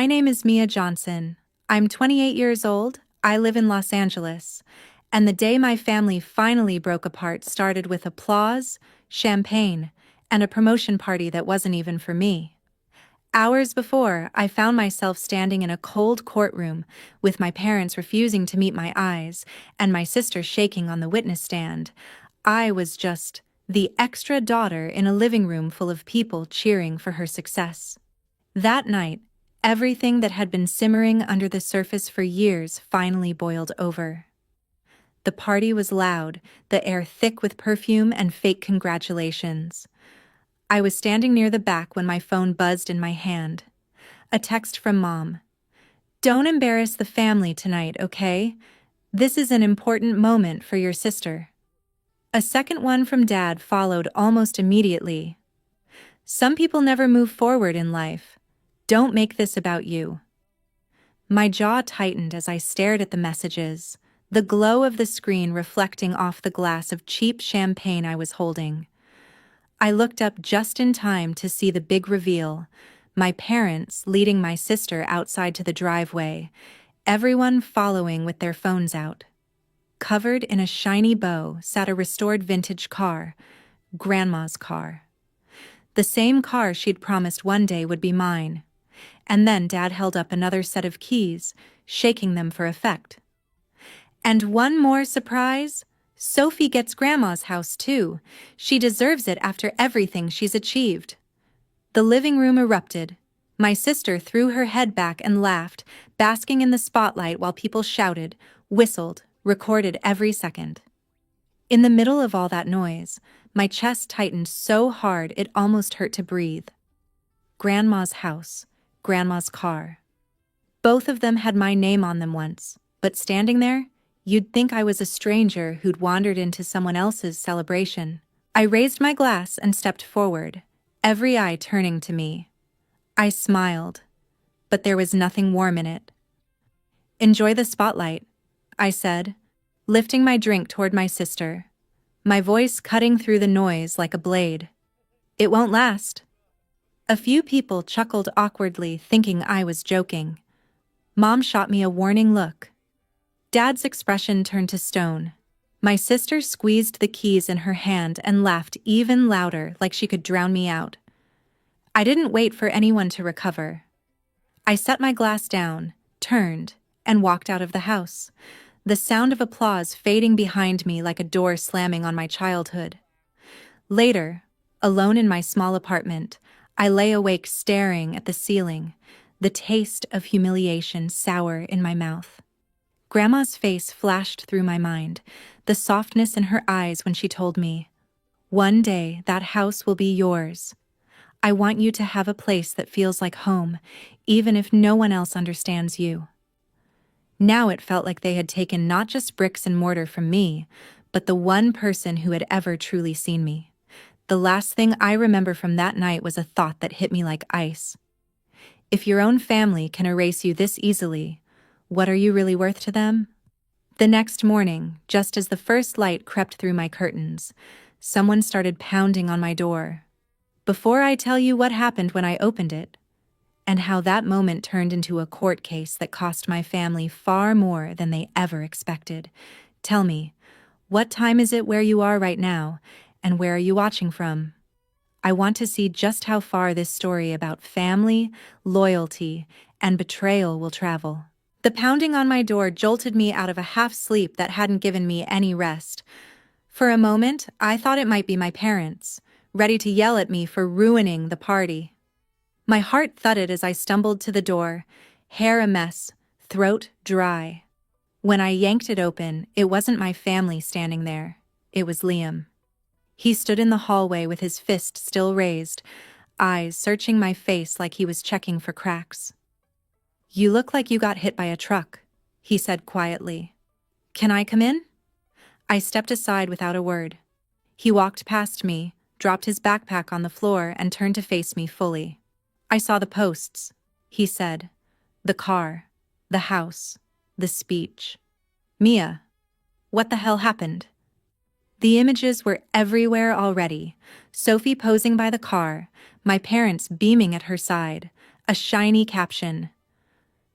My name is Mia Johnson. I'm 28 years old, I live in Los Angeles, and the day my family finally broke apart started with applause, champagne, and a promotion party that wasn't even for me. Hours before, I found myself standing in a cold courtroom, with my parents refusing to meet my eyes, and my sister shaking on the witness stand. I was just the extra daughter in a living room full of people cheering for her success. That night, everything that had been simmering under the surface for years finally boiled over. The party was loud, the air thick with perfume and fake congratulations. I was standing near the back when my phone buzzed in my hand. A text from Mom. "Don't embarrass the family tonight, okay? This is an important moment for your sister." A second one from Dad followed almost immediately. "Some people never move forward in life. Don't make this about you." My jaw tightened as I stared at the messages, the glow of the screen reflecting off the glass of cheap champagne I was holding. I looked up just in time to see the big reveal, my parents leading my sister outside to the driveway, everyone following with their phones out. Covered in a shiny bow sat a restored vintage car, Grandma's car. The same car she'd promised one day would be mine. And then Dad held up another set of keys, shaking them for effect. "And one more surprise? Sophie gets Grandma's house too. She deserves it after everything she's achieved." The living room erupted. My sister threw her head back and laughed, basking in the spotlight while people shouted, whistled, recorded every second. In the middle of all that noise, my chest tightened so hard it almost hurt to breathe. Grandma's house, Grandma's car. Both of them had my name on them once, but standing there, you'd think I was a stranger who'd wandered into someone else's celebration. I raised my glass and stepped forward, every eye turning to me. I smiled, but there was nothing warm in it. "Enjoy the spotlight," I said, lifting my drink toward my sister, my voice cutting through the noise like a blade. "It won't last." A few people chuckled awkwardly, thinking I was joking. Mom shot me a warning look. Dad's expression turned to stone. My sister squeezed the keys in her hand and laughed even louder, like she could drown me out. I didn't wait for anyone to recover. I set my glass down, turned, and walked out of the house, the sound of applause fading behind me like a door slamming on my childhood. Later, alone in my small apartment, I lay awake staring at the ceiling, the taste of humiliation sour in my mouth. Grandma's face flashed through my mind, the softness in her eyes when she told me, "One day that house will be yours. I want you to have a place that feels like home, even if no one else understands you." Now it felt like they had taken not just bricks and mortar from me, but the one person who had ever truly seen me. The last thing I remember from that night was a thought that hit me like ice. If your own family can erase you this easily, what are you really worth to them? The next morning, just as the first light crept through my curtains, someone started pounding on my door. Before I tell you what happened when I opened it, and how that moment turned into a court case that cost my family far more than they ever expected, tell me, what time is it where you are right now, and where are you watching from? I want to see just how far this story about family, loyalty, and betrayal will travel. The pounding on my door jolted me out of a half-sleep that hadn't given me any rest. For a moment, I thought it might be my parents, ready to yell at me for ruining the party. My heart thudded as I stumbled to the door, hair a mess, throat dry. When I yanked it open, it wasn't my family standing there. It was Liam. He stood in the hallway with his fist still raised, eyes searching my face like he was checking for cracks. "You look like you got hit by a truck," he said quietly. "Can I come in?" I stepped aside without a word. He walked past me, dropped his backpack on the floor, and turned to face me fully. "I saw the posts," he said. "The car, the house, the speech. Mia, what the hell happened?" The images were everywhere already. Sophie posing by the car, my parents beaming at her side, a shiny caption,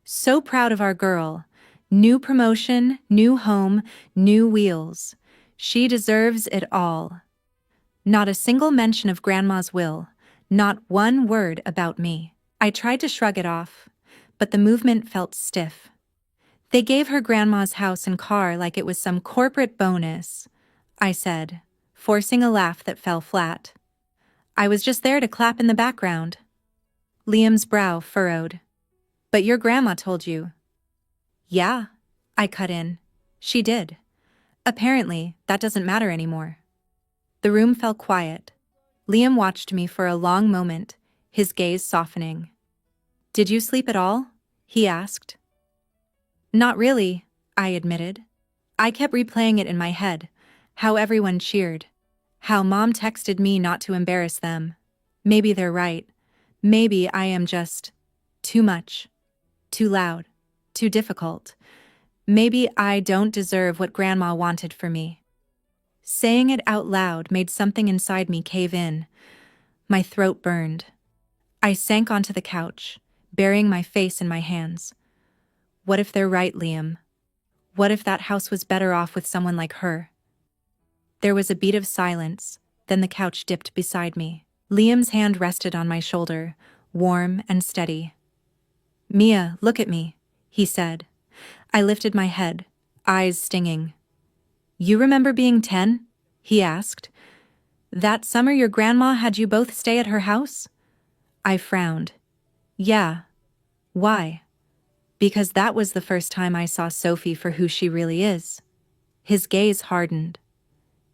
So proud of our girl. New promotion, new home, new wheels. She deserves it all. Not a single mention of Grandma's will, not one word about me. I tried to shrug it off, but the movement felt stiff. They gave her Grandma's house and car like it was some corporate bonus, I said, forcing a laugh that fell flat. I was just there to clap in the background. Liam's brow furrowed. But your grandma told you. Yeah, I cut in. She did. Apparently, that doesn't matter anymore. The room fell quiet. Liam watched me for a long moment, his gaze softening. Did you sleep at all? He asked. Not really, I admitted. I kept replaying it in my head, how everyone cheered, how Mom texted me not to embarrass them. Maybe they're right. Maybe I am just too much, too loud, too difficult. Maybe I don't deserve what Grandma wanted for me. Saying it out loud made something inside me cave in. My throat burned. I sank onto the couch, burying my face in my hands. What if they're right, Liam? What if that house was better off with someone like her? There was a beat of silence, then the couch dipped beside me. Liam's hand rested on my shoulder, warm and steady. Mia, look at me, he said. I lifted my head, eyes stinging. You remember being 10? He asked. That summer your grandma had you both stay at her house? I frowned. Yeah. Why? Because that was the first time I saw Sophie for who she really is. His gaze hardened.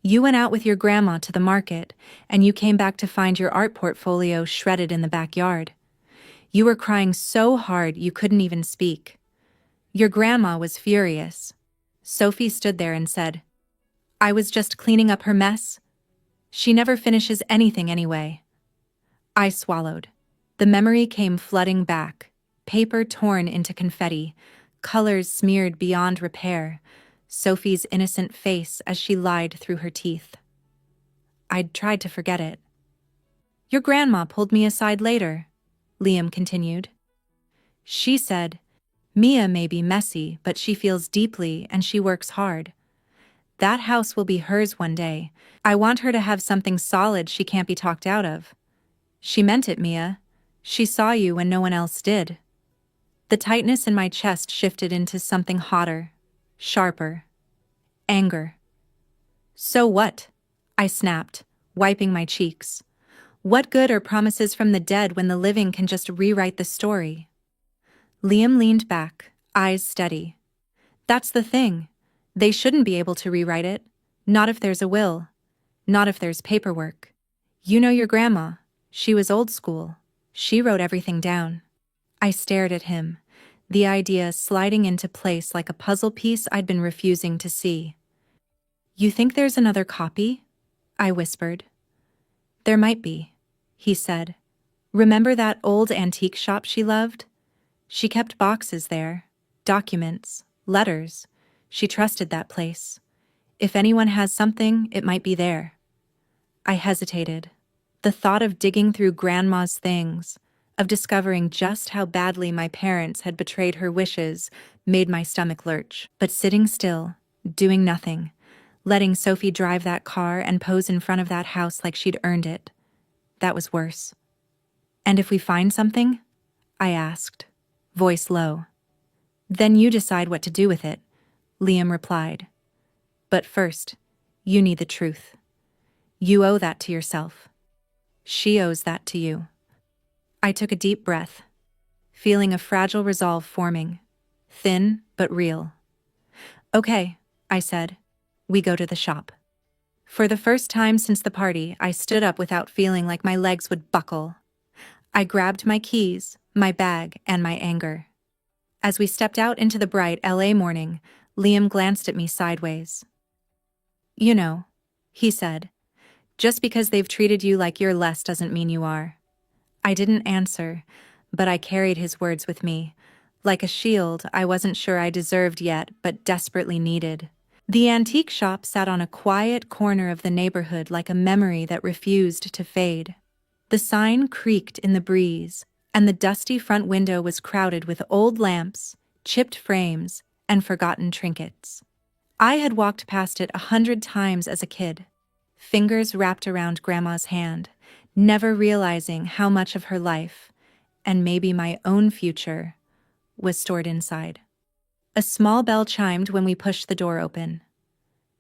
You went out with your grandma to the market, and you came back to find your art portfolio shredded in the backyard. You were crying so hard you couldn't even speak. Your grandma was furious. Sophie stood there and said, I was just cleaning up her mess. She never finishes anything anyway. I swallowed. The memory came flooding back, paper torn into confetti, colors smeared beyond repair, Sophie's innocent face as she lied through her teeth. I'd tried to forget it. Your grandma pulled me aside later, Liam continued. She said, Mia may be messy, but she feels deeply and she works hard. That house will be hers one day. I want her to have something solid she can't be talked out of. She meant it, Mia. She saw you when no one else did. The tightness in my chest shifted into something hotter, sharper. Anger. So what? I snapped, wiping my cheeks. What good are promises from the dead when the living can just rewrite the story? Liam leaned back, eyes steady. That's the thing. They shouldn't be able to rewrite it. Not if there's a will. Not if there's paperwork. You know your grandma. She was old school. She wrote everything down. I stared at him, the idea sliding into place like a puzzle piece I'd been refusing to see. You think there's another copy? I whispered. There might be, he said. Remember that old antique shop she loved? She kept boxes there, documents, letters. She trusted that place. If anyone has something, it might be there. I hesitated. The thought of digging through Grandma's things, of discovering just how badly my parents had betrayed her wishes, made my stomach lurch. But sitting still, doing nothing, letting Sophie drive that car and pose in front of that house like she'd earned it, that was worse. And if we find something? I asked, voice low. Then you decide what to do with it, Liam replied. But first, you need the truth. You owe that to yourself. She owes that to you. I took a deep breath, feeling a fragile resolve forming, thin but real. Okay, I said. We go to the shop. For the first time since the party, I stood up without feeling like my legs would buckle. I grabbed my keys, my bag, and my anger. As we stepped out into the bright LA morning, Liam glanced at me sideways. You know, he said, just because they've treated you like you're less doesn't mean you are. I didn't answer, but I carried his words with me, like a shield I wasn't sure I deserved yet but desperately needed. The antique shop sat on a quiet corner of the neighborhood like a memory that refused to fade. The sign creaked in the breeze, and the dusty front window was crowded with old lamps, chipped frames, and forgotten trinkets. I had walked past it 100 times as a kid, fingers wrapped around Grandma's hand, never realizing how much of her life, and maybe my own future, was stored inside. A small bell chimed when we pushed the door open.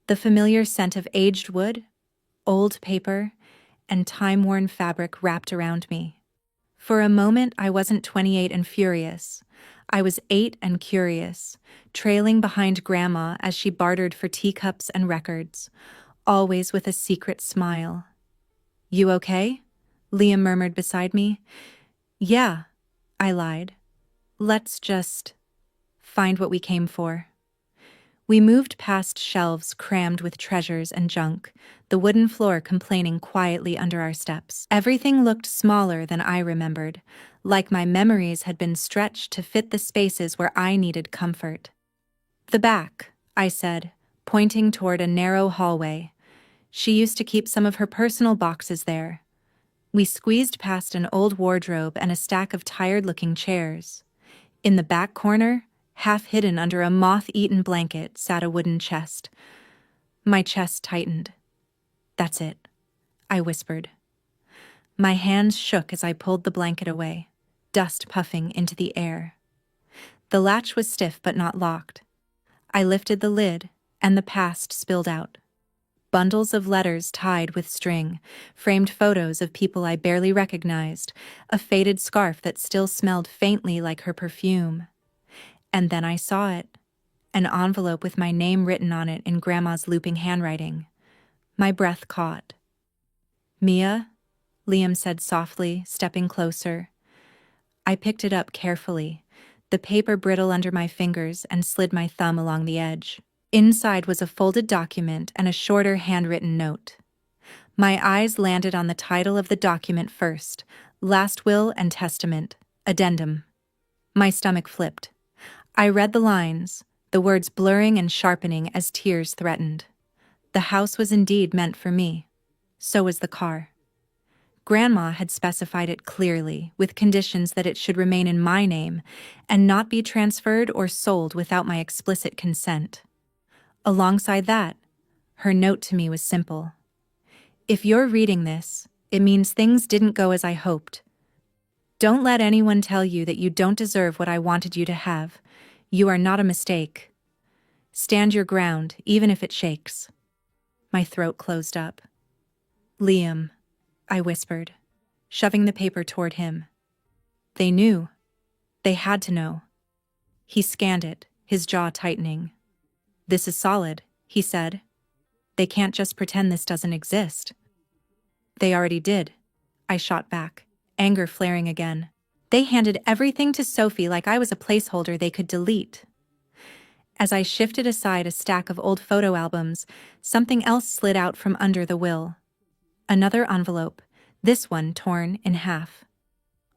The familiar scent of aged wood, old paper, and time-worn fabric wrapped around me. For a moment, I wasn't 28 and furious. I was 8 and curious, trailing behind Grandma as she bartered for teacups and records, always with a secret smile. "You okay?" Liam murmured beside me. "Yeah," I lied. "Let's just find what we came for." We moved past shelves crammed with treasures and junk, the wooden floor complaining quietly under our steps. Everything looked smaller than I remembered, like my memories had been stretched to fit the spaces where I needed comfort. "The back," I said, pointing toward a narrow hallway. She used to keep some of her personal boxes there. We squeezed past an old wardrobe and a stack of tired-looking chairs. In the back corner, half hidden under a moth-eaten blanket, sat a wooden chest. My chest tightened. "That's it," I whispered. My hands shook as I pulled the blanket away, dust puffing into the air. The latch was stiff but not locked. I lifted the lid, and the past spilled out. Bundles of letters tied with string, framed photos of people I barely recognized, a faded scarf that still smelled faintly like her perfume. And then I saw it, an envelope with my name written on it in Grandma's looping handwriting. My breath caught. "Mia?" Liam said softly, stepping closer. I picked it up carefully, the paper brittle under my fingers, and slid my thumb along the edge. Inside was a folded document and a shorter handwritten note. My eyes landed on the title of the document first: Last Will and Testament, Addendum. My stomach flipped. I read the lines, the words blurring and sharpening as tears threatened. The house was indeed meant for me. So was the car. Grandma had specified it clearly, with conditions that it should remain in my name and not be transferred or sold without my explicit consent. Alongside that, her note to me was simple. "If you're reading this, it means things didn't go as I hoped. Don't let anyone tell you that you don't deserve what I wanted you to have. You are not a mistake. Stand your ground, even if it shakes." My throat closed up. "Liam," I whispered, shoving the paper toward him. They knew. They had to know. He scanned it, his jaw tightening. "This is solid," he said. "They can't just pretend this doesn't exist." "They already did," I shot back, anger flaring again. "They handed everything to Sophie like I was a placeholder they could delete." As I shifted aside a stack of old photo albums, something else slid out from under the will. Another envelope, this one torn in half.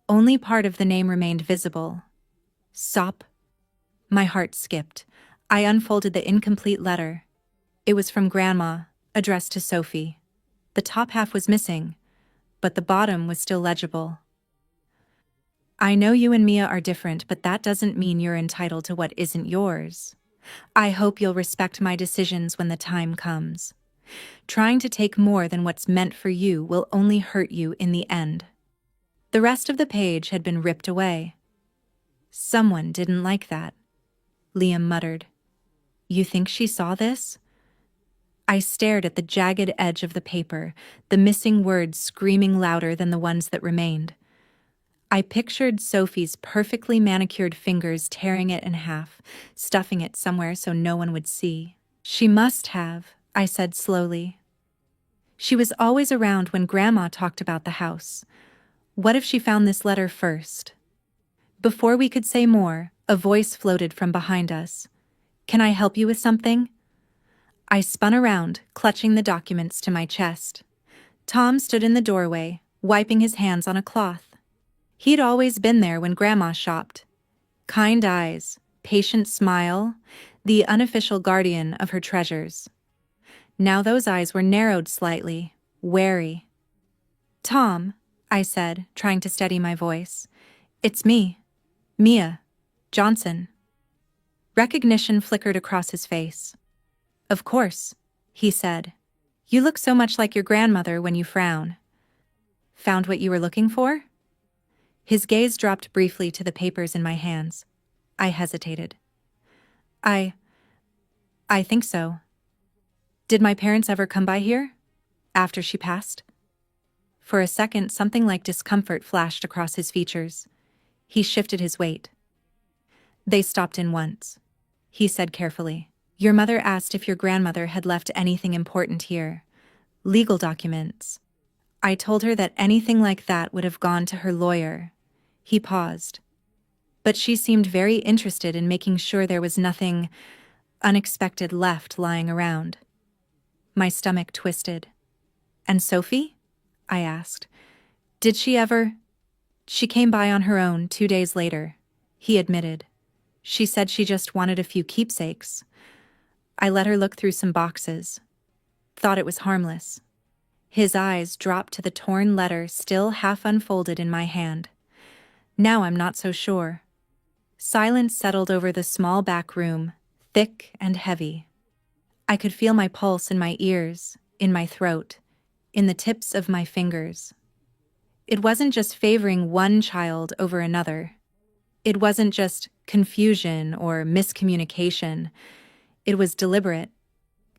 Only part of the name remained visible. "Sop." My heart skipped. I unfolded the incomplete letter. It was from Grandma, addressed to Sophie. The top half was missing, but the bottom was still legible. "I know you and Mia are different, but that doesn't mean you're entitled to what isn't yours. I hope you'll respect my decisions when the time comes. Trying to take more than what's meant for you will only hurt you in the end." The rest of the page had been ripped away. "Someone didn't like that," Liam muttered. "You think she saw this?" I stared at the jagged edge of the paper, the missing words screaming louder than the ones that remained. I pictured Sophie's perfectly manicured fingers tearing it in half, stuffing it somewhere so no one would see. "She must have," I said slowly. "She was always around when Grandma talked about the house. What if she found this letter first?" Before we could say more, a voice floated from behind us. "Can I help you with something?" I spun around, clutching the documents to my chest. Tom stood in the doorway, wiping his hands on a cloth. He'd always been there when Grandma shopped. Kind eyes, patient smile, the unofficial guardian of her treasures. Now those eyes were narrowed slightly, wary. "Tom," I said, trying to steady my voice, It's me, Mia Johnson. Recognition flickered across his face. Of course, he said. You look so much like your grandmother when you frown. Found what you were looking for? His gaze dropped briefly to the papers in my hands. I hesitated. I think so. Did my parents ever come by here? After she passed? For a second, something like discomfort flashed across his features. He shifted his weight. They stopped in once, he said carefully. Your mother asked if your grandmother had left anything important here. Legal documents. I told her that anything like that would have gone to her lawyer. He paused. But she seemed very interested in making sure there was nothing unexpected left lying around. My stomach twisted. And Sophie? I asked. Did she ever? She came by on her own 2 days later, he admitted. She said she just wanted a few keepsakes. I let her look through some boxes. Thought it was harmless. His eyes dropped to the torn letter still half unfolded in my hand. Now I'm not so sure. Silence settled over the small back room, thick and heavy. I could feel my pulse in my ears, in my throat, in the tips of my fingers. It wasn't just favoring one child over another. It wasn't just confusion or miscommunication. It was deliberate,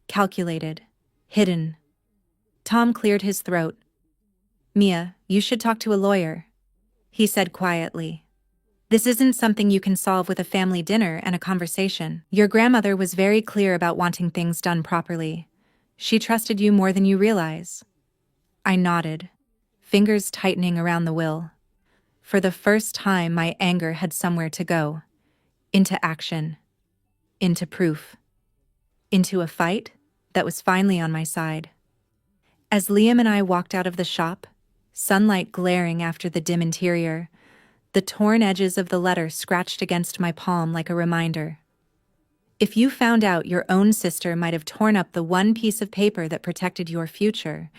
calculated, hidden. Tom cleared his throat. Mia, you should talk to a lawyer, he said quietly. This isn't something you can solve with a family dinner and a conversation. Your grandmother was very clear about wanting things done properly. She trusted you more than you realize. I nodded, fingers tightening around the will. For the first time, my anger had somewhere to go. Into action. Into proof. Into a fight that was finally on my side. As Liam and I walked out of the shop, sunlight glaring after the dim interior, the torn edges of the letter scratched against my palm like a reminder. If you found out your own sister might have torn up the one piece of paper that protected your future,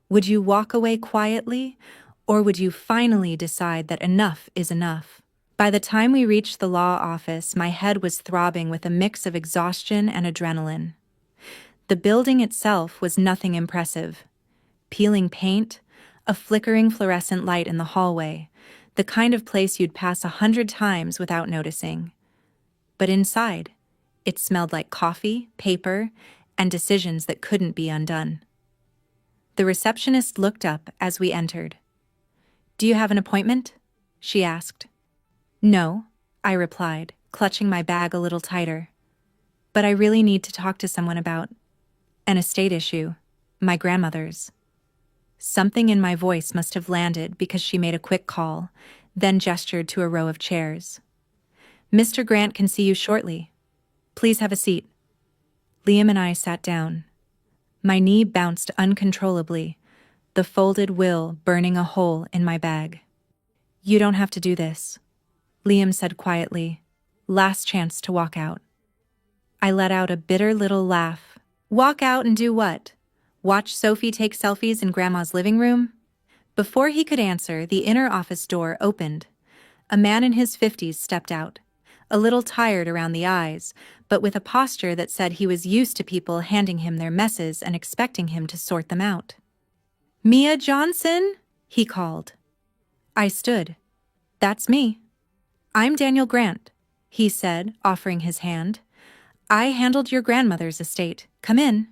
would you walk away quietly, or would you finally decide that enough is enough? By the time we reached the law office, my head was throbbing with a mix of exhaustion and adrenaline. The building itself was nothing impressive. Peeling paint, a flickering fluorescent light in the hallway, the kind of place you'd pass 100 times without noticing. But inside, it smelled like coffee, paper, and decisions that couldn't be undone. The receptionist looked up as we entered. Do you have an appointment? She asked. No, I replied, clutching my bag a little tighter. But I really need to talk to someone about an estate issue, my grandmother's. Something in my voice must have landed because she made a quick call, then gestured to a row of chairs. Mr. Grant can see you shortly. Please have a seat. Liam and I sat down. My knee bounced uncontrollably, the folded will burning a hole in my bag. You don't have to do this, Liam said quietly. Last chance to walk out. I let out a bitter little laugh. Walk out and do what? Watch Sophie take selfies in Grandma's living room? Before he could answer, the inner office door opened. A man in his 50s stepped out, a little tired around the eyes, but with a posture that said he was used to people handing him their messes and expecting him to sort them out. Mia Johnson, he called. I stood. That's me. I'm Daniel Grant, he said, offering his hand. I handled your grandmother's estate. Come in.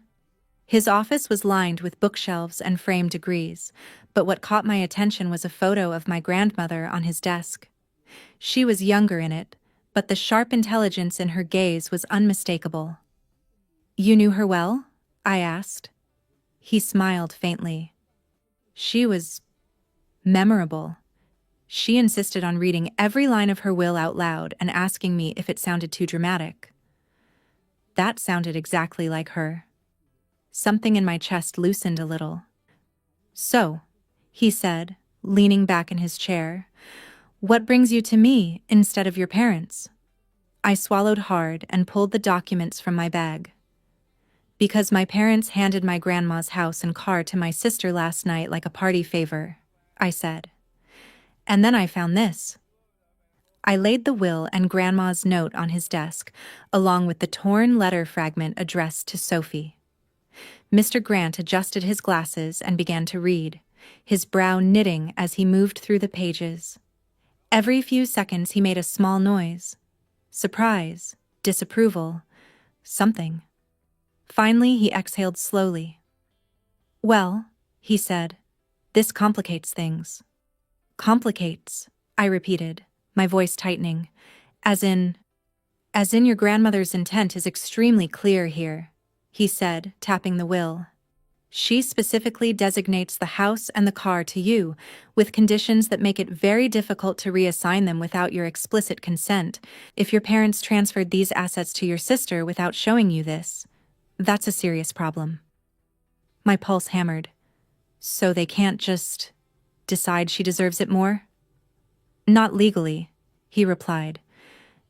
His office was lined with bookshelves and framed degrees, but what caught my attention was a photo of my grandmother on his desk. She was younger in it, but the sharp intelligence in her gaze was unmistakable. You knew her well? I asked. He smiled faintly. She was memorable. She insisted on reading every line of her will out loud and asking me if it sounded too dramatic. That sounded exactly like her. Something in my chest loosened a little. So, he said, leaning back in his chair, what brings you to me instead of your parents? I swallowed hard and pulled the documents from my bag. Because my parents handed my grandma's house and car to my sister last night like a party favor, I said. And then I found this. I laid the will and Grandma's note on his desk, along with the torn letter fragment addressed to Sophie. Mr. Grant adjusted his glasses and began to read, his brow knitting as he moved through the pages. Every few seconds he made a small noise. Surprise, disapproval, something. Finally, he exhaled slowly. "Well," he said, "this complicates things." "Complicates," I repeated, my voice tightening, as in your grandmother's intent is extremely clear here," he said, tapping the will. "She specifically designates the house and the car to you, with conditions that make it very difficult to reassign them without your explicit consent. If your parents transferred these assets to your sister without showing you this, that's a serious problem." My pulse hammered. "So they can't just decide she deserves it more?" "Not legally," he replied.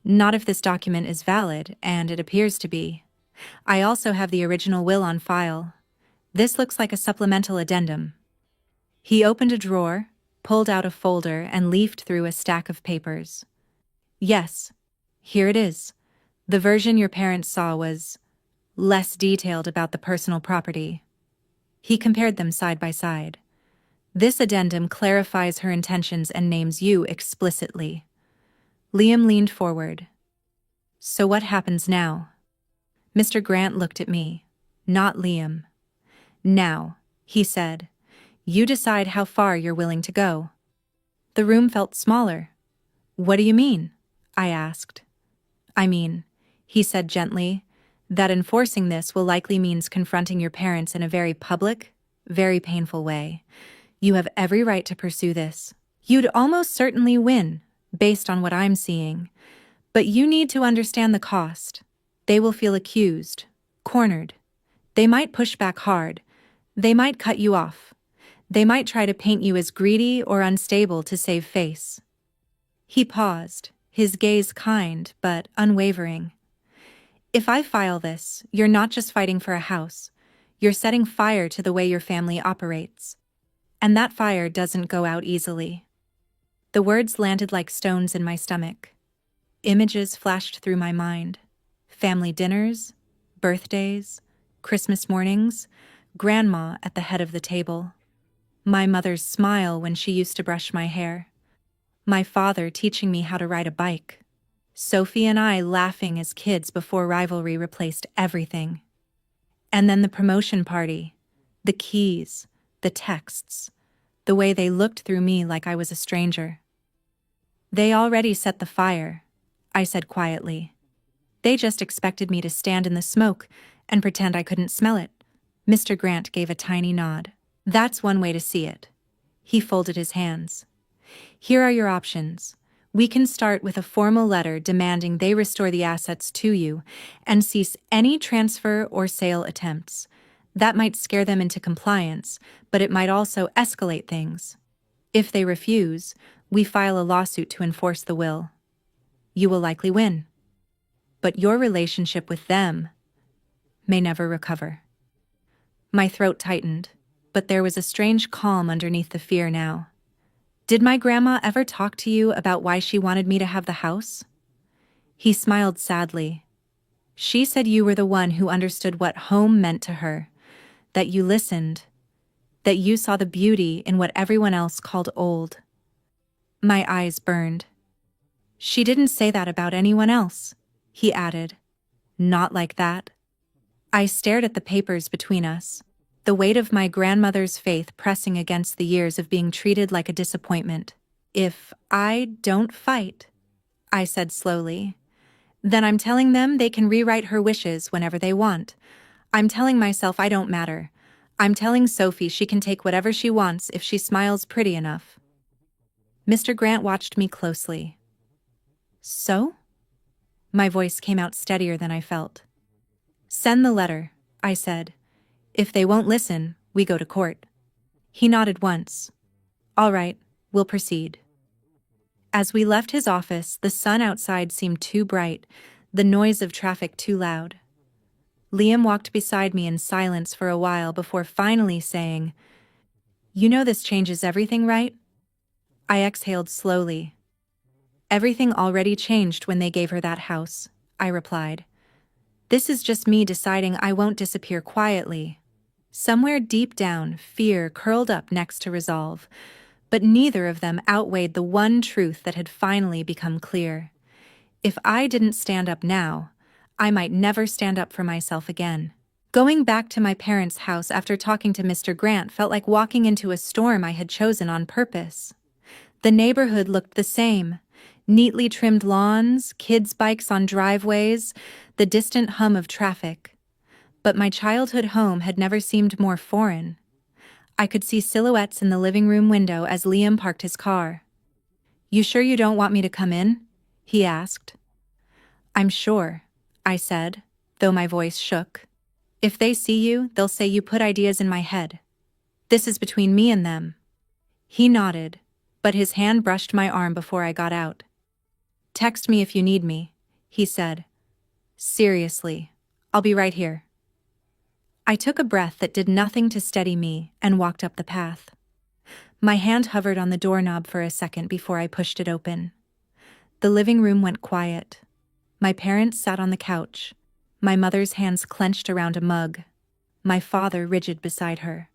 "Not if this document is valid, and it appears to be. I also have the original will on file. This looks like a supplemental addendum." He opened a drawer, pulled out a folder, and leafed through a stack of papers. "Yes, here it is. The version your parents saw was less detailed about the personal property." He compared them side by side. "This addendum clarifies her intentions and names you explicitly." Liam leaned forward. "So what happens now?" Mr. Grant looked at me, not Liam. "Now," he said, "you decide how far you're willing to go." The room felt smaller. "What do you mean?" I asked. "I mean," he said gently, "that enforcing this will likely means confronting your parents in a very public, very painful way. You have every right to pursue this. You'd almost certainly win, based on what I'm seeing. But you need to understand the cost. They will feel accused, cornered. They might push back hard. They might cut you off. They might try to paint you as greedy or unstable to save face." He paused, his gaze kind but unwavering. "If I file this, you're not just fighting for a house. You're setting fire to the way your family operates. And that fire doesn't go out easily." The words landed like stones in my stomach. Images flashed through my mind. Family dinners, birthdays, Christmas mornings, Grandma at the head of the table. My mother's smile when she used to brush my hair. My father teaching me how to ride a bike. Sophie and I laughing as kids before rivalry replaced everything. And then the promotion party, the keys, the texts, the way they looked through me like I was a stranger. "They already set the fire," I said quietly. "They just expected me to stand in the smoke and pretend I couldn't smell it." Mr. Grant gave a tiny nod. "That's one way to see it." He folded his hands. "Here are your options. We can start with a formal letter demanding they restore the assets to you and cease any transfer or sale attempts. That might scare them into compliance, but it might also escalate things. If they refuse, we file a lawsuit to enforce the will. You will likely win. But your relationship with them may never recover." My throat tightened, but there was a strange calm underneath the fear now. "Did my grandma ever talk to you about why she wanted me to have the house?" He smiled sadly. "She said you were the one who understood what home meant to her, that you listened, that you saw the beauty in what everyone else called old." My eyes burned. "She didn't say that about anyone else," he added. "Not like that." I stared at the papers between us, the weight of my grandmother's faith pressing against the years of being treated like a disappointment. "If I don't fight," I said slowly, "then I'm telling them they can rewrite her wishes whenever they want. I'm telling myself I don't matter. I'm telling Sophie she can take whatever she wants if she smiles pretty enough." Mr. Grant watched me closely. "So?" My voice came out steadier than I felt. "Send the letter," I said. "If they won't listen, we go to court." He nodded once. "All right, we'll proceed." As we left his office, the sun outside seemed too bright, the noise of traffic too loud. Liam walked beside me in silence for a while before finally saying, "You know this changes everything, right?" I exhaled slowly. Everything already changed when they gave her that house, I replied. This is just me deciding I won't disappear quietly. Somewhere deep down, fear curled up next to resolve, but neither of them outweighed the one truth that had finally become clear. If I didn't stand up now, I might never stand up for myself again. Going back to my parents' house after talking to Mr. Grant felt like walking into a storm I had chosen on purpose. The neighborhood looked the same. Neatly trimmed lawns, kids' bikes on driveways, the distant hum of traffic. But my childhood home had never seemed more foreign. I could see silhouettes in the living room window as Liam parked his car. "You sure you don't want me to come in?" he asked. "I'm sure," I said, though my voice shook. "If they see you, they'll say you put ideas in my head. This is between me and them." He nodded, but his hand brushed my arm before I got out. "Text me if you need me," he said. "Seriously, I'll be right here." I took a breath that did nothing to steady me and walked up the path. My hand hovered on the doorknob for a second before I pushed it open. The living room went quiet. My parents sat on the couch, my mother's hands clenched around a mug, my father rigid beside her.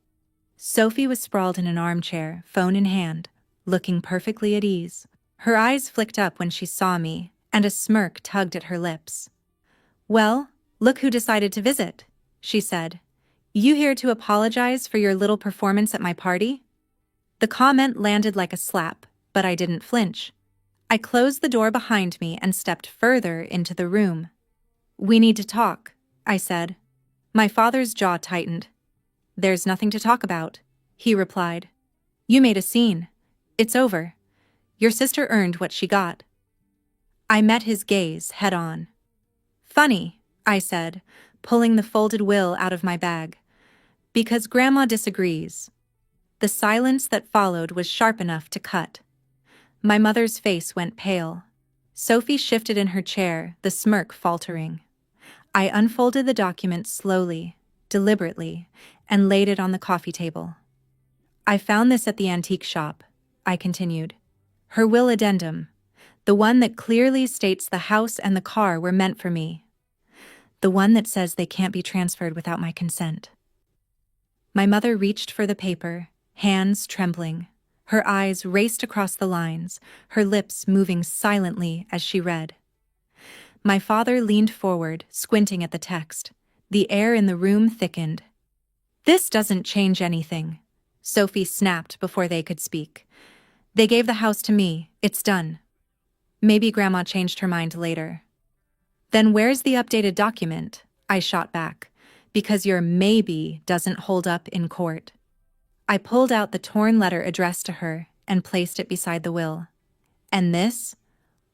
Sophie was sprawled in an armchair, phone in hand, looking perfectly at ease. Her eyes flicked up when she saw me, and a smirk tugged at her lips. "Well, look who decided to visit," she said. "You here to apologize for your little performance at my party?" The comment landed like a slap, but I didn't flinch. I closed the door behind me and stepped further into the room. "We need to talk," I said. My father's jaw tightened. "There's nothing to talk about," he replied. "You made a scene. It's over. Your sister earned what she got." I met his gaze head on. "Funny," I said, pulling the folded will out of my bag. "Because Grandma disagrees." The silence that followed was sharp enough to cut. My mother's face went pale. Sophie shifted in her chair, the smirk faltering. I unfolded the document slowly, deliberately, and laid it on the coffee table. "I found this at the antique shop," I continued. "Her will addendum, the one that clearly states the house and the car were meant for me. The one that says they can't be transferred without my consent." My mother reached for the paper, hands trembling. Her eyes raced across the lines, her lips moving silently as she read. My father leaned forward, squinting at the text. The air in the room thickened. "This doesn't change anything," Sophie snapped before they could speak. "They gave the house to me. It's done. Maybe Grandma changed her mind later." "Then where's the updated document?" I shot back. "Because your maybe doesn't hold up in court." I pulled out the torn letter addressed to her and placed it beside the will. "And this?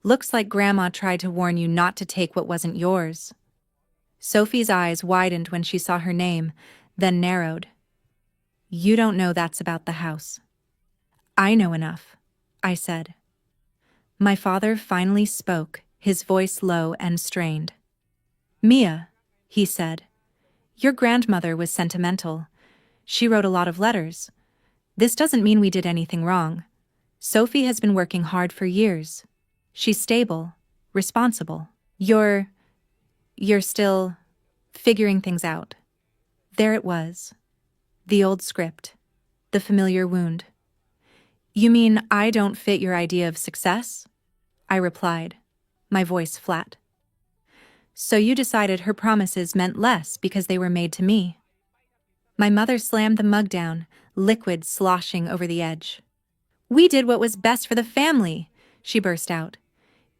Looks like Grandma tried to warn you not to take what wasn't yours." Sophie's eyes widened when she saw her name, then narrowed. "You don't know that's about the house." "I know enough," I said. My father finally spoke, his voice low and strained. "Mia," he said, "your grandmother was sentimental. She wrote a lot of letters. This doesn't mean we did anything wrong. Sophie has been working hard for years. She's stable, responsible. You're still figuring things out." There it was. The old script. The familiar wound. "You mean I don't fit your idea of success?" I replied, my voice flat. "So you decided her promises meant less because they were made to me." My mother slammed the mug down, liquid sloshing over the edge. "We did what was best for the family," she burst out.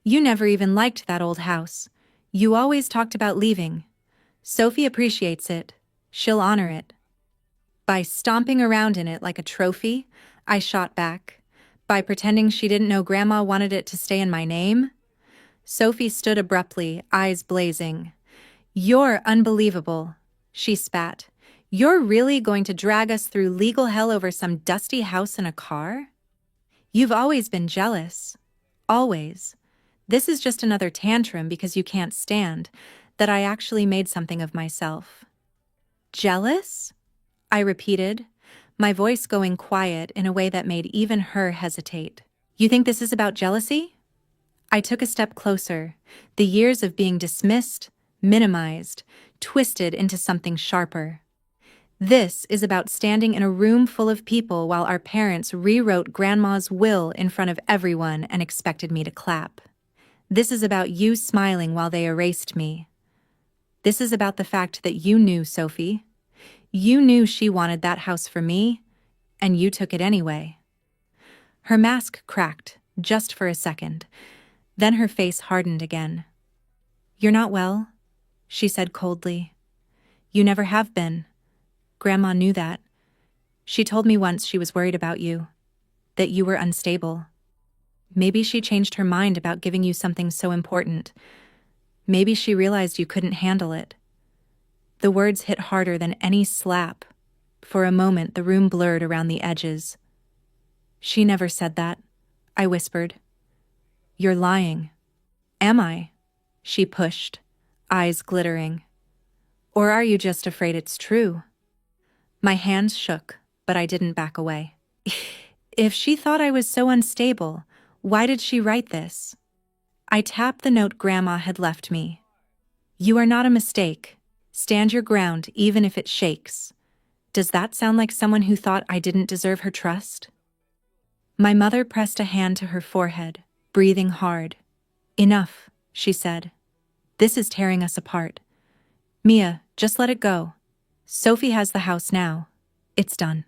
"You never even liked that old house. You always talked about leaving. Sophie appreciates it. She'll honor it." By stomping around in it like a trophy, I shot back. By pretending she didn't know Grandma wanted it to stay in my name? Sophie stood abruptly, eyes blazing. "You're unbelievable," she spat. "You're really going to drag us through legal hell over some dusty house and a car? You've always been jealous. Always. This is just another tantrum because you can't stand that I actually made something of myself." "Jealous?" I repeated, my voice going quiet in a way that made even her hesitate. "You think this is about jealousy?" I took a step closer, the years of being dismissed, minimized, twisted into something sharper. This is about standing in a room full of people while our parents rewrote Grandma's will in front of everyone and expected me to clap. This is about you smiling while they erased me. This is about the fact that you knew, Sophie. You knew she wanted that house for me, and you took it anyway. Her mask cracked, just for a second. Then her face hardened again. "You're not well," she said coldly. "You never have been. Grandma knew that. She told me once she was worried about you, that you were unstable. Maybe she changed her mind about giving you something so important. Maybe she realized you couldn't handle it." The words hit harder than any slap. For a moment, the room blurred around the edges. "She never said that," I whispered. "You're lying." "Am I?" she pushed, eyes glittering. "Or are you just afraid it's true?" My hands shook, but I didn't back away. If she thought I was so unstable, why did she write this? I tapped the note Grandma had left me. "You are not a mistake. Stand your ground even if it shakes." Does that sound like someone who thought I didn't deserve her trust? My mother pressed a hand to her forehead, breathing hard. "Enough," she said. "This is tearing us apart. Mia, just let it go. Sophie has the house now. It's done."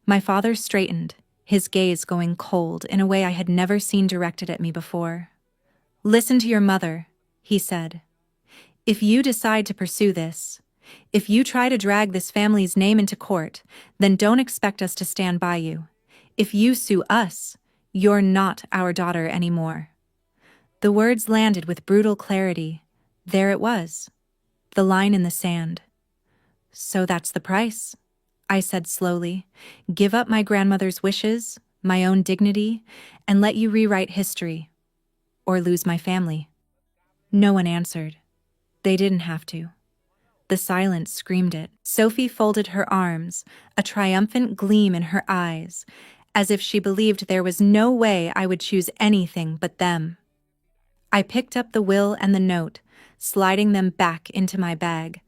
My father straightened, his gaze going cold in a way I had never seen directed at me before. "Listen to your mother," he said. "If you decide to pursue this, if you try to drag this family's name into court, then don't expect us to stand by you. If you sue us, you're not our daughter anymore." The words landed with brutal clarity. There it was, the line in the sand. "So that's the price," I said slowly. "Give up my grandmother's wishes, my own dignity, and let you rewrite history, or lose my family." No one answered. They didn't have to. The silence screamed it. Sophie folded her arms, a triumphant gleam in her eyes, as if she believed there was no way I would choose anything but them. I picked up the will and the note, sliding them back into my bag.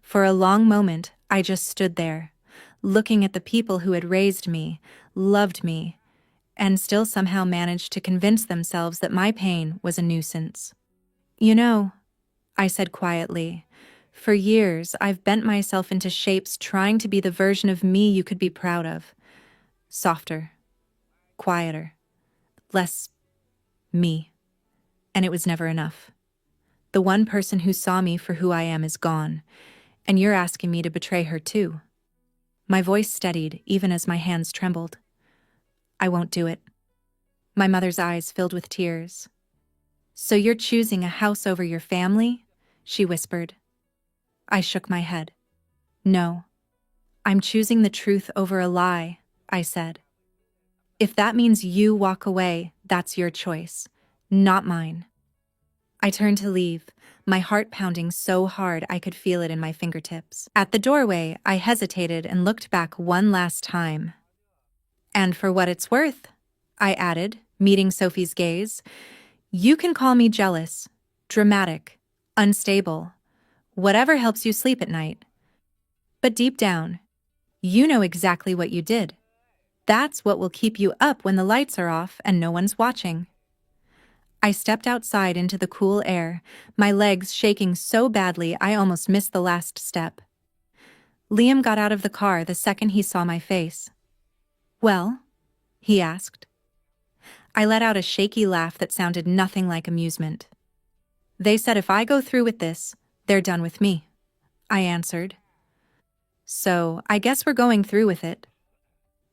For a long moment, I just stood there, looking at the people who had raised me, loved me, and still somehow managed to convince themselves that my pain was a nuisance. "You know," I said quietly, "for years I've bent myself into shapes trying to be the version of me you could be proud of. Softer, quieter, less me. And it was never enough. The one person who saw me for who I am is gone, and you're asking me to betray her too." My voice steadied even as my hands trembled. "I won't do it." My mother's eyes filled with tears. "So you're choosing a house over your family?" she whispered. I shook my head. "No. I'm choosing the truth over a lie," I said. "If that means you walk away, that's your choice, not mine." I turned to leave, my heart pounding so hard I could feel it in my fingertips. At the doorway, I hesitated and looked back one last time. "And for what it's worth," I added, meeting Sophie's gaze, "you can call me jealous, dramatic, unstable, whatever helps you sleep at night. But deep down, you know exactly what you did. That's what will keep you up when the lights are off and no one's watching." I stepped outside into the cool air, my legs shaking so badly I almost missed the last step. Liam got out of the car the second he saw my face. "Well?" he asked. I let out a shaky laugh that sounded nothing like amusement. "They said if I go through with this, they're done with me," I answered. "So I guess we're going through with it."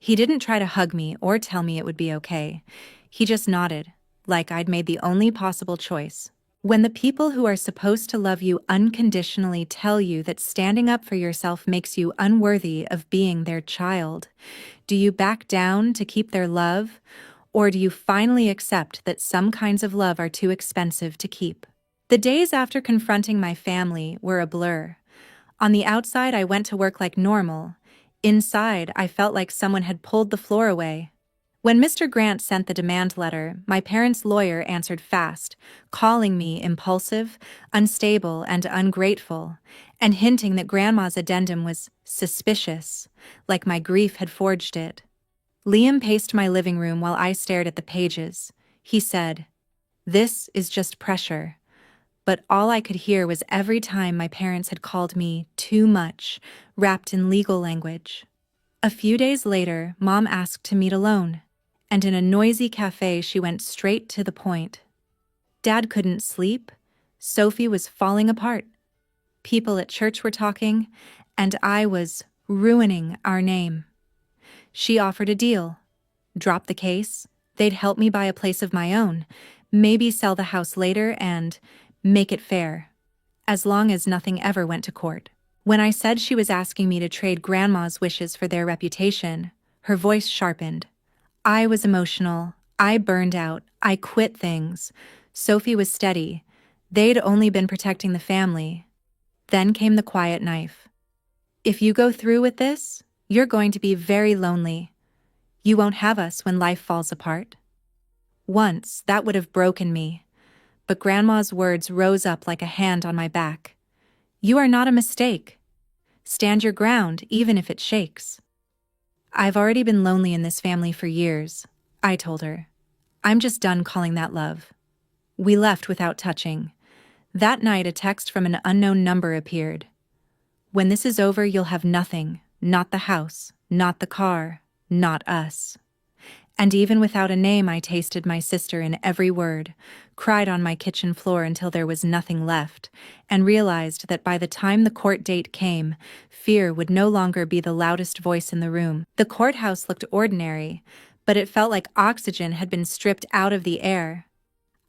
He didn't try to hug me or tell me it would be okay. He just nodded, like I'd made the only possible choice. When the people who are supposed to love you unconditionally tell you that standing up for yourself makes you unworthy of being their child, do you back down to keep their love, or do you finally accept that some kinds of love are too expensive to keep? The days after confronting my family were a blur. On the outside, I went to work like normal. Inside, I felt like someone had pulled the floor away. When Mr. Grant sent the demand letter, my parents' lawyer answered fast, calling me impulsive, unstable, and ungrateful, and hinting that Grandma's addendum was suspicious, like my grief had forged it. Liam paced my living room while I stared at the pages. He said, "This is just pressure." But all I could hear was every time my parents had called me too much, wrapped in legal language. A few days later, Mom asked to meet alone, and in a noisy cafe she went straight to the point. Dad couldn't sleep, Sophie was falling apart, people at church were talking, and I was ruining our name. She offered a deal. Drop the case, they'd help me buy a place of my own, maybe sell the house later and make it fair, as long as nothing ever went to court. When I said she was asking me to trade Grandma's wishes for their reputation, her voice sharpened. I was emotional. I burned out. I quit things. Sophie was steady. They'd only been protecting the family. Then came the quiet knife. If you go through with this, you're going to be very lonely. You won't have us when life falls apart. Once, that would have broken me, but Grandma's words rose up like a hand on my back. You are not a mistake. Stand your ground, even if it shakes. I've already been lonely in this family for years, I told her. I'm just done calling that love. We left without touching. That night, a text from an unknown number appeared. When this is over, you'll have nothing, not the house, not the car, not us. And even without a name, I tasted my sister in every word, cried on my kitchen floor until there was nothing left, and realized that by the time the court date came, fear would no longer be the loudest voice in the room. The courthouse looked ordinary, but it felt like oxygen had been stripped out of the air.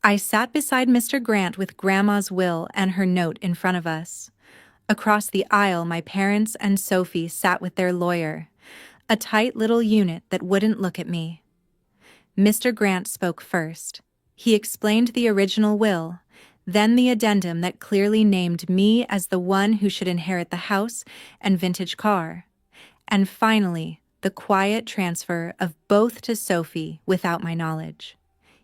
I sat beside Mr. Grant with Grandma's will and her note in front of us. Across the aisle, my parents and Sophie sat with their lawyer, a tight little unit that wouldn't look at me. Mr. Grant spoke first. He explained the original will, then the addendum that clearly named me as the one who should inherit the house and vintage car, and finally, the quiet transfer of both to Sophie without my knowledge.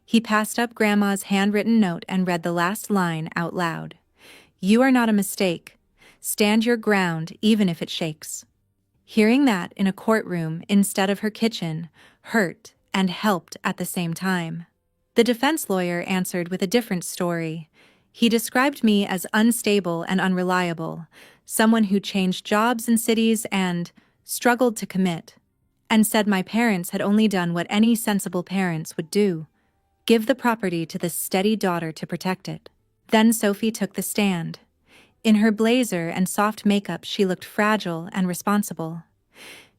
He passed up Grandma's handwritten note and read the last line out loud. You are not a mistake. Stand your ground even if it shakes. Hearing that in a courtroom instead of her kitchen hurt and helped at the same time. The defense lawyer answered with a different story. He described me as unstable and unreliable, someone who changed jobs and cities and struggled to commit, and said my parents had only done what any sensible parents would do: give the property to the steady daughter to protect it. Then Sophie took the stand. In her blazer and soft makeup, she looked fragile and responsible.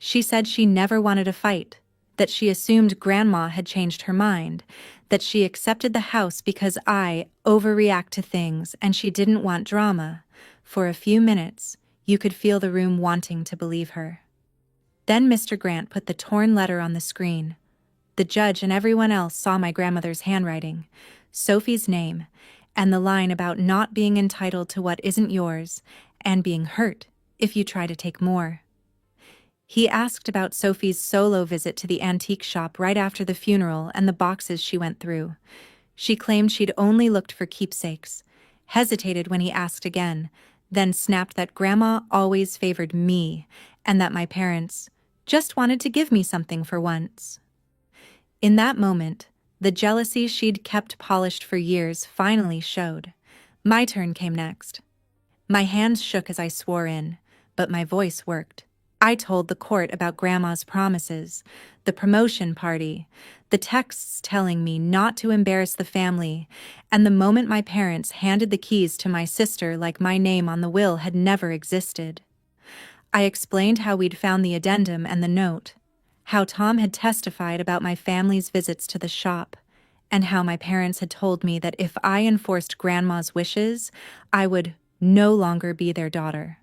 She said she never wanted a fight, that she assumed Grandma had changed her mind, that she accepted the house because I overreact to things and she didn't want drama. For a few minutes, you could feel the room wanting to believe her. Then Mr. Grant put the torn letter on the screen. The judge and everyone else saw my grandmother's handwriting, Sophie's name, and the line about not being entitled to what isn't yours and being hurt if you try to take more. He asked about Sophie's solo visit to the antique shop right after the funeral and the boxes she went through. She claimed she'd only looked for keepsakes, hesitated when he asked again, then snapped that Grandma always favored me and that my parents just wanted to give me something for once. In that moment, the jealousy she'd kept polished for years finally showed. My turn came next. My hands shook as I swore in, but my voice worked. I told the court about Grandma's promises, the promotion party, the texts telling me not to embarrass the family, and the moment my parents handed the keys to my sister like my name on the will had never existed. I explained how we'd found the addendum and the note, how Tom had testified about my family's visits to the shop, and how my parents had told me that if I enforced Grandma's wishes, I would no longer be their daughter.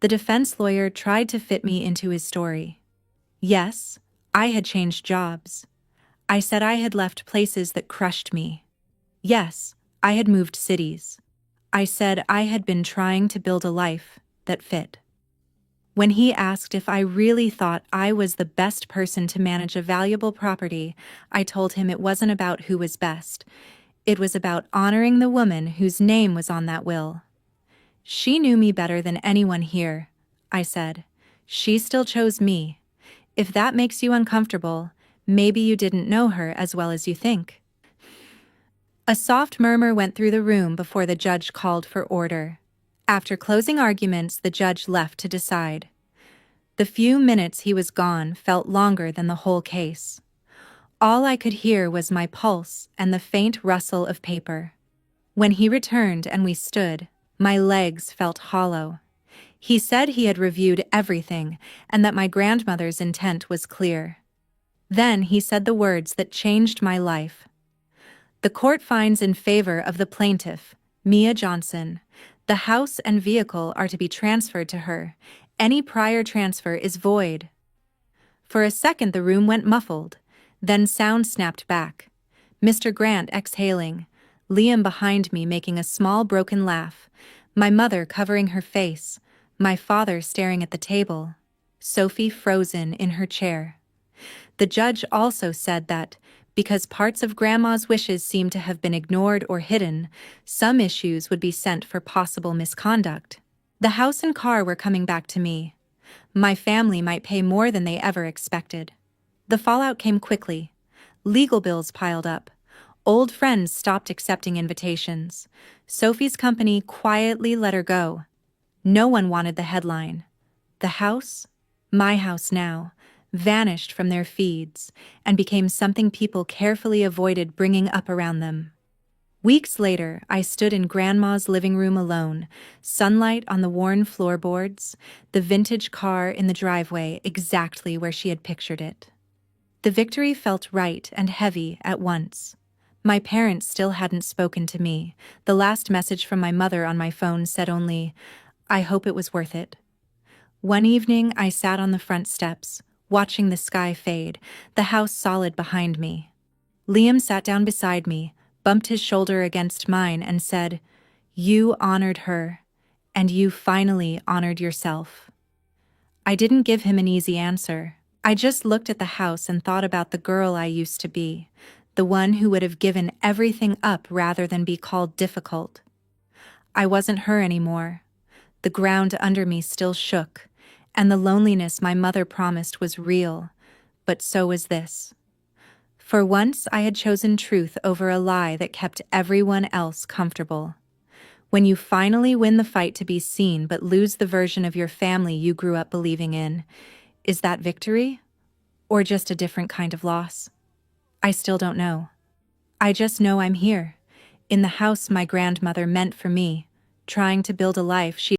The defense lawyer tried to fit me into his story. Yes, I had changed jobs. I said I had left places that crushed me. Yes, I had moved cities. I said I had been trying to build a life that fit. When he asked if I really thought I was the best person to manage a valuable property, I told him it wasn't about who was best. It was about honoring the woman whose name was on that will. She knew me better than anyone here, I said. She still chose me. If that makes you uncomfortable, maybe you didn't know her as well as you think. A soft murmur went through the room before the judge called for order. After closing arguments, the judge left to decide. The few minutes he was gone felt longer than the whole case. All I could hear was my pulse and the faint rustle of paper. When he returned and we stood, my legs felt hollow. He said he had reviewed everything and that my grandmother's intent was clear. Then he said the words that changed my life. The court finds in favor of the plaintiff, Mia Johnson. The house and vehicle are to be transferred to her. Any prior transfer is void. For a second the room went muffled. Then sound snapped back. Mr. Grant exhaling, Liam behind me making a small broken laugh, my mother covering her face, my father staring at the table, Sophie frozen in her chair. The judge also said that, because parts of Grandma's wishes seemed to have been ignored or hidden, some issues would be sent for possible misconduct. The house and car were coming back to me. My family might pay more than they ever expected. The fallout came quickly. Legal bills piled up. Old friends stopped accepting invitations. Sophie's company quietly let her go. No one wanted the headline. The house, my house now, vanished from their feeds and became something people carefully avoided bringing up around them. Weeks later, I stood in Grandma's living room alone, sunlight on the worn floorboards, the vintage car in the driveway exactly where she had pictured it. The victory felt right and heavy at once. My parents still hadn't spoken to me. The last message from my mother on my phone said only, "I hope it was worth it." One evening, I sat on the front steps, watching the sky fade, the house solid behind me. Liam sat down beside me, bumped his shoulder against mine, and said, "You honored her, and you finally honored yourself." I didn't give him an easy answer. I just looked at the house and thought about the girl I used to be, the one who would have given everything up rather than be called difficult. I wasn't her anymore. The ground under me still shook, and the loneliness my mother promised was real, but so was this. For once I had chosen truth over a lie that kept everyone else comfortable. When you finally win the fight to be seen but lose the version of your family you grew up believing in, is that victory? Or just a different kind of loss? I still don't know. I just know I'm here, in the house my grandmother meant for me, trying to build a life she